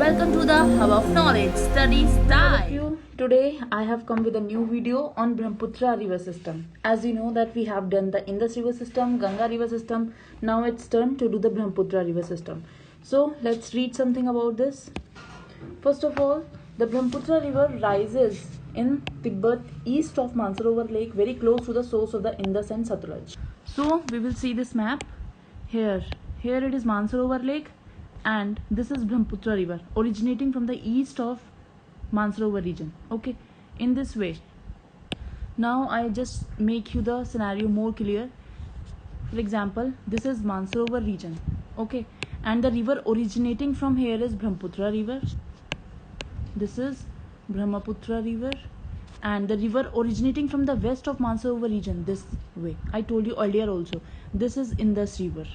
Welcome to the Hub of Knowledge Study Style. You. Today I have come with a new video on Brahmaputra river system. As you know that we have done the Indus river system, Ganga river system. Now it's turn to do the Brahmaputra river system. So let's read something about this. First of all, the Brahmaputra river rises in Tibet east of Mansarovar Lake, very close to the source of the Indus and Satluj. So we will see this map here. Here it is Mansarovar Lake, and this is Brahmaputra river originating from the east of Mansarovar region. Okay, in this way. Now I just make you the scenario more clear. For example, this is Mansarovar region. Okay, and the river originating from here is Brahmaputra river. This is Brahmaputra river, and the river originating from the west of Mansarovar region this way. I told you earlier also. This is Indus river,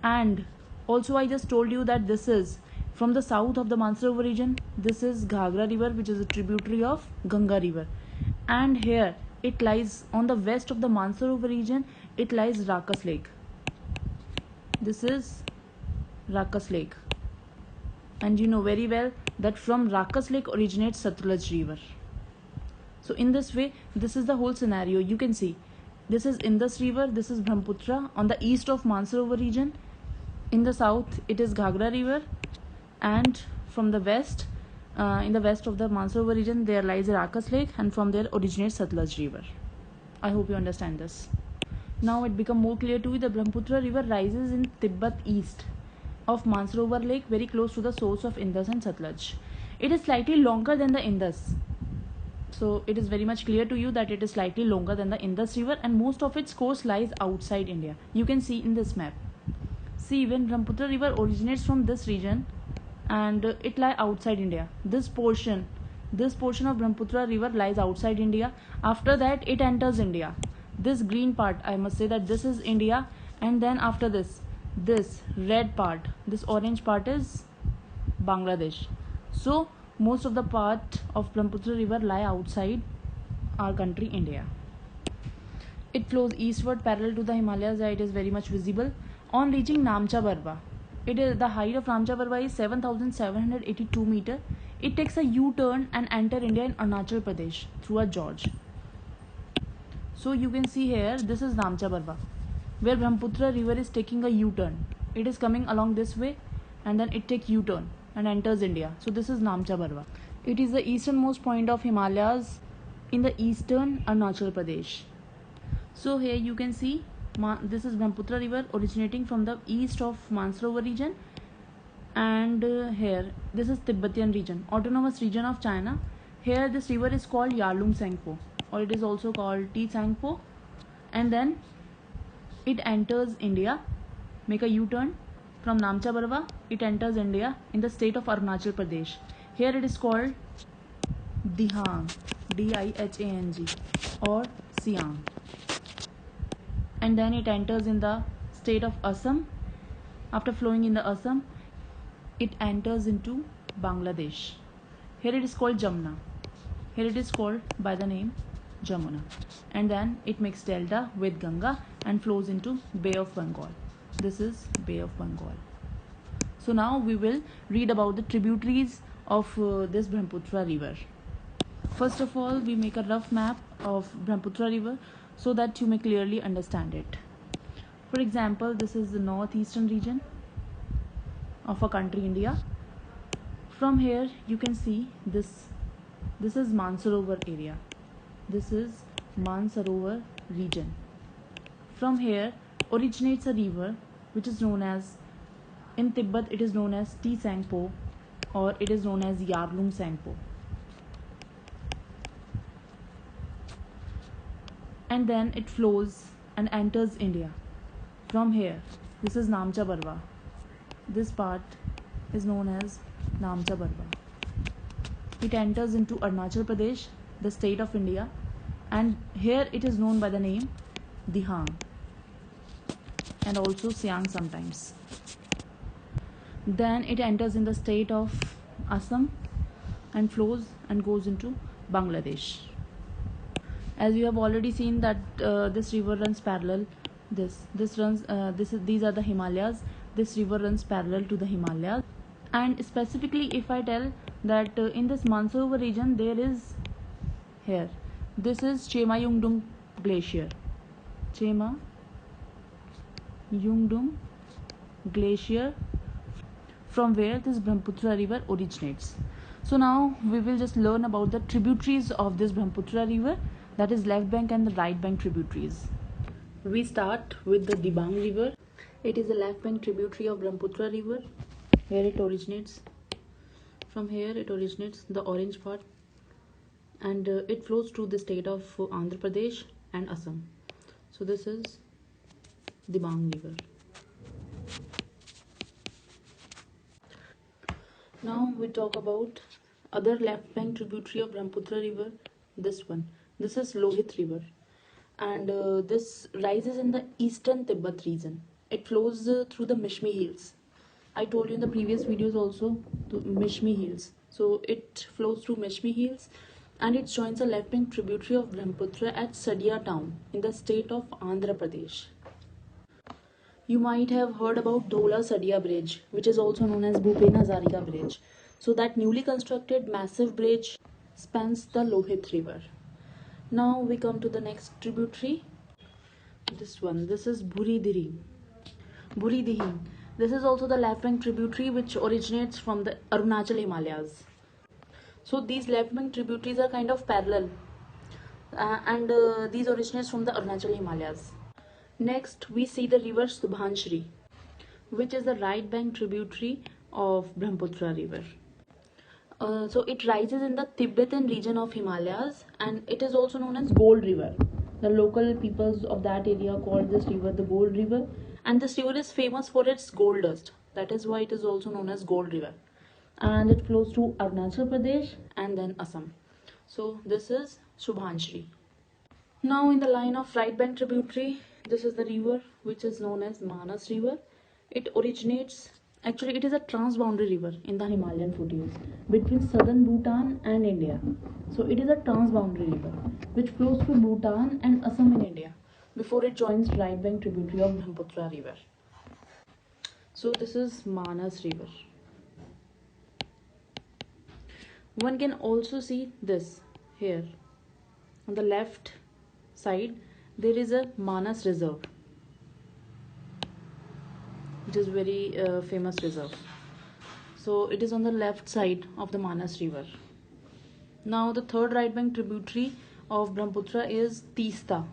and also I just told you that this is from the south of the Mansarovar region. This is Ghagra river, which is a tributary of Ganga river, and here it lies on the west of the Mansarovar region. It lies Rakas Lake. This is Rakas Lake, and you know very well that from Rakas Lake originates Satluj river. So in this way, this is the whole scenario. You can see this is Indus river, this is Brahmaputra on the east of Mansarovar region. In the south it is Ghagra river, and from the west, in the west of the Mansarovar region, there lies Rakas Lake, and from there originates Satluj river. I hope you understand this. Now it become more clear to you. The Brahmaputra river rises in Tibet east of Mansarovar Lake, very close to the source of Indus and Satluj. It is slightly longer than the Indus. So it is very much clear to you that it is slightly longer than the Indus river, and most of its course lies outside India. You can see in this map. See, when Brahmaputra river originates from this region and it lies outside India. This portion of Brahmaputra river lies outside India. After that it enters India. This green part, I must say that this is India, and then after this red part, this orange part is Bangladesh. So most of the part of Brahmaputra river lie outside our country India. It flows eastward parallel to the Himalayas. It is very much visible on reaching Namcha Barwa. The height of Namcha Barwa is 7,782 meter. It takes a U-turn and enter India in Arunachal Pradesh through a gorge. So you can see here, this is Namcha Barwa, where Brahmaputra river is taking a U-turn. It is coming along this way, and then it takes U-turn and enters India. So this is Namcha Barwa. It is the easternmost point of Himalayas in the eastern Arunachal Pradesh. So here you can see this is Brahmaputra river originating from the east of Mansarovar region, and here this is Tibetan region, autonomous region of China. Here this river is called Yarlung Tsangpo, or it is also called T Tsangpo, and then it enters India, make a U-turn from Namcha Barwa. It enters India in the state of Arunachal Pradesh. Here it is called Dihang, Dihang, or Siang, and then it enters in the state of Assam. After flowing in the Assam, it enters into Bangladesh. Here it is called Jamuna. Here it is called by the name Jamuna, and then it makes delta with Ganga and flows into Bay of Bengal. This is Bay of Bengal. So now we will read about the tributaries of this Brahmaputra river. First of all, we make a rough map of Brahmaputra river so that you may clearly understand it. For example, this is the northeastern region of our country India. From here you can see this is Mansarovar area. This is Mansarovar region. From here originates a river which is known as, in Tibet it is known as T Tsangpo, or it is known as Yarlung Tsangpo. And then it flows and enters India. From here, this is Namcha Barwa. This part is known as Namcha Barwa. It enters into Arunachal Pradesh, the state of India, and here it is known by the name Dihang, and also Siang sometimes. Then it enters in the state of Assam and flows and goes into Bangladesh. As you have already seen that this river runs parallel. These are the Himalayas. This river runs parallel to the Himalayas, And specifically if I tell that in this Mansarovar region there is here, this is Chema Yungdung glacier. Chema Yungdung glacier, from where this Brahmaputra river originates. So now we will just learn about the tributaries of this Brahmaputra river, that is left bank and the right bank tributaries. We start with the Dibang river. It is a left bank tributary of Brahmaputra river. Here it originates. From here it originates, the orange part, and it flows through the state of Andhra Pradesh and Assam. So this is Dibang river. Now we talk about other left bank tributary of Brahmaputra river. This one. This is Lohit river, and this rises in the eastern Tibet region. It flows through the Mishmi hills. I told you in the previous videos also, the Mishmi hills. So it flows through Mishmi hills, and it joins a left bank tributary of Brahmaputra at Sadia town in the state of Andhra Pradesh. You might have heard about Dhola Sadia bridge, which is also known as Bhupen Hazarika bridge. So that newly constructed massive bridge spans the Lohit river. Now we come to the next tributary. This one. This is Buri Dihing. This is also the left bank tributary which originates from the Arunachal Himalayas. So these left bank tributaries are kind of parallel, and these originates from the Arunachal Himalayas. Next we see the river Subhanshri, which is the right bank tributary of Brahmaputra river. So it rises in the Tibetan region of Himalayas, and it is also known as Gold River. The local peoples of that area call this river the Gold River, and this river is famous for its gold dust. That is why it is also known as Gold River, and it flows through Arunachal Pradesh and then Assam. So this is Subhanshri. Now in the line of right bank tributary, this is the river which is known as Manas river. It originates, actually it is a transboundary river in the Himalayan foothills between southern Bhutan and India. So it is a transboundary river which flows through Bhutan and Assam in India before it joins right bank tributary of Brahmaputra river. So this is Manas river. One can also see this here on the left side. There is a Manas reserve, which is very famous reserve. So it is on the left side of the Manas river. Now the third right bank tributary of Brahmaputra is Teesta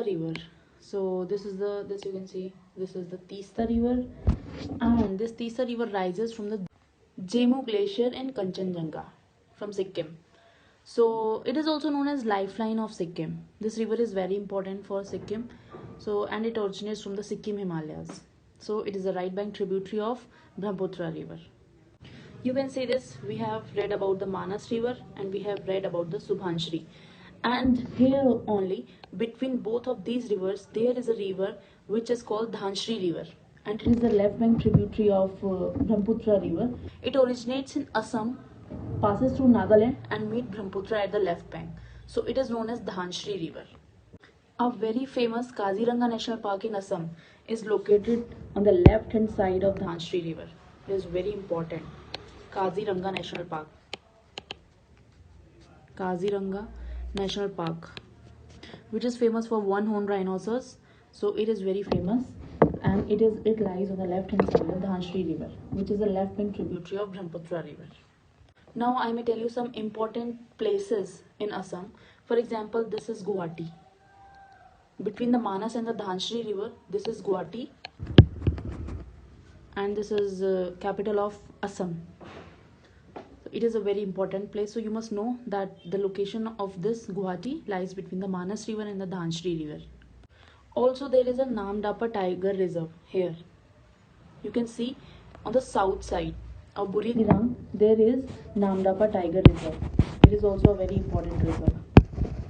river. So this you can see, this is the Teesta river, and this Teesta river rises from the Jemu glacier in Kanchenjunga from Sikkim. So it is also known as lifeline of Sikkim. This river is very important for Sikkim. So, and it originates from the Sikkim Himalayas. So it is a right bank tributary of Brahmaputra river. You can see this. We have read about the Manas river and we have read about the Subhanshri. And here only, between both of these rivers, there is a river which is called Dhanshri river, and it is the left bank tributary of Brahmaputra river. It originates in Assam, passes through Nagaland and meet Brahmaputra at the left bank. So it is known as Dhanshri river. A very famous Kaziranga National Park in Assam is located on the left hand side of Dhanshri river. It is very important. Kaziranga National Park. Kaziranga National Park, which is famous for one-horned rhinoceros. So it is very famous, and it lies on the left hand side of the Dhanshri river, which is the left bank tributary of Brahmaputra river. Now I may tell you some important places in Assam. For example, this is Guwahati. Between the Manas and the Dhanshri river, this is Guwahati, and this is capital of Assam. So it is a very important place. So you must know that the location of this Guwahati lies between the Manas river and the Dhanshri river. Also, there is a Namdapa Tiger Reserve here. You can see on the south side of Buri Dihing, there is Namdapa Tiger Reserve. It is also a very important reserve.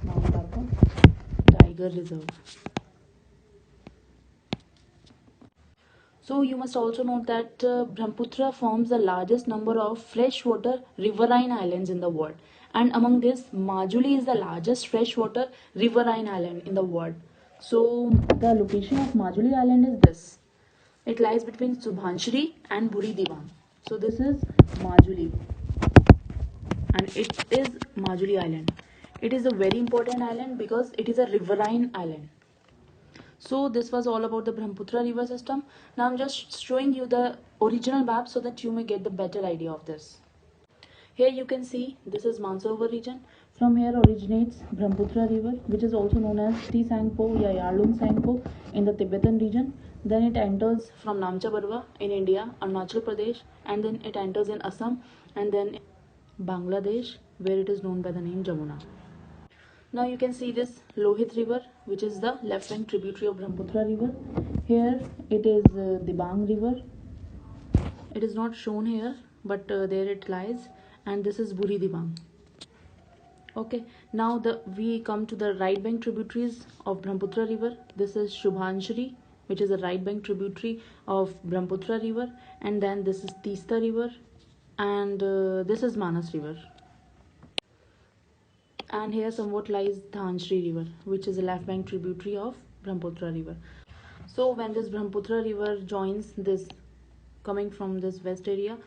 Namdapa Tiger Reserve. So you must also note that Brahmaputra forms the largest number of freshwater riverine islands in the world, and among this, Majuli is the largest freshwater riverine island in the world. So the location of Majuli Island is this. It lies between Subhanshri and Buri Diwan. So this is Majuli, and it is Majuli Island. It is a very important island because it is a riverine island. So this was all about the Brahmaputra river system. Now I'm just showing you the original map so that you may get the better idea of this. Here you can see this is Mansarovar region. From here originates Brahmaputra river, which is also known as Tsangpo or Yarlung Tsangpo in the Tibetan region. Then it enters from Namcha Barwa in India, Arunachal Pradesh, and then it enters in Assam and then Bangladesh, where it is known by the name Jamuna. Now you can see this Lohit river, which is the left bank tributary of Brahmaputra river. Here it is Dibang river. It is not shown here, but there it lies, and this is Buri Dibang. Okay, now we come to the right bank tributaries of Brahmaputra river. This is Shubhanshri, which is a right bank tributary of Brahmaputra river, and then this is Tista river, and this is Manas river. And here somewhat lies Dhanshri river, which is a left bank tributary of Brahmaputra river. So when this Brahmaputra river joins this, coming from this west area,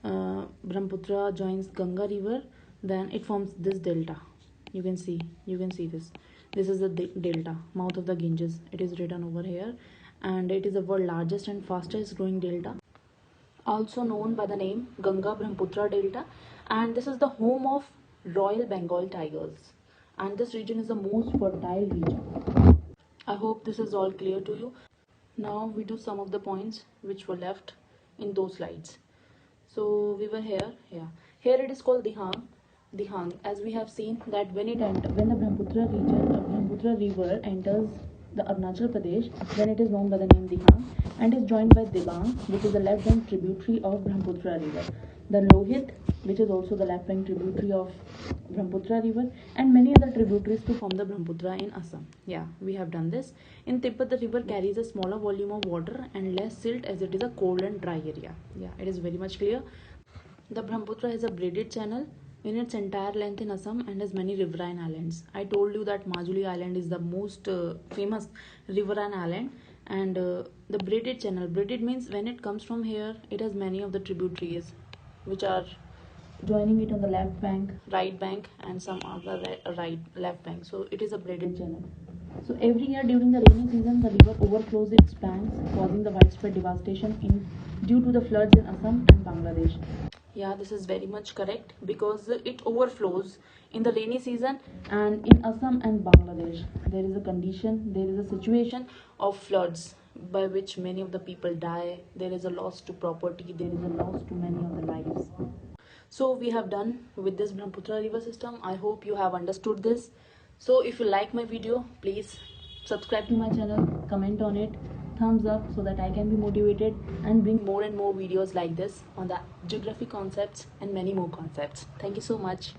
Brahmaputra joins Ganga river, then it forms this delta. You can see this is the delta, mouth of the Ganges. It is written over here, and it is the world's largest and fastest growing delta, also known by the name Ganga Brahmaputra delta, and this is the home of Royal Bengal tigers, and this region is the most fertile region. I hope this is all clear to you. Now we do some of the points which were left in those slides. So we were here. Here it is called Dihang, as we have seen that when the Brahmaputra river enters the Arunachal Pradesh, then it is known by the name Dihang and is joined by Dibang, which is the left bank tributary of Brahmaputra river. The Lohit, which is also the left bank tributary of Brahmaputra river, and many other tributaries to form the Brahmaputra in Assam. Yeah, we have done this. In Tibet, the river carries a smaller volume of water and less silt as it is a cold and dry area. Yeah, it is very much clear. The Brahmaputra has a braided channel in its entire length in Assam and has many riverine islands. I told you that Majuli Island is the most famous riverine island, and the braided channel. Braided means when it comes from here, it has many of the tributaries which are joining it on the left bank, right bank, and some other left bank. So it is a braided channel. So every year during the rainy season, the river overflows its banks, causing the widespread devastation due to the floods in Assam and Bangladesh. Yeah, this is very much correct because it overflows in the rainy season, and in Assam and Bangladesh there is a situation of floods by which many of the people die. There is a loss to property, there is a loss to many of the lives. So we have done with this Brahmaputra river system. I hope you have understood this. So if you like my video, please subscribe to my channel, comment on it, thumbs up, so that I can be motivated and bring more and more videos like this on the geography concepts and many more concepts. Thank you so much.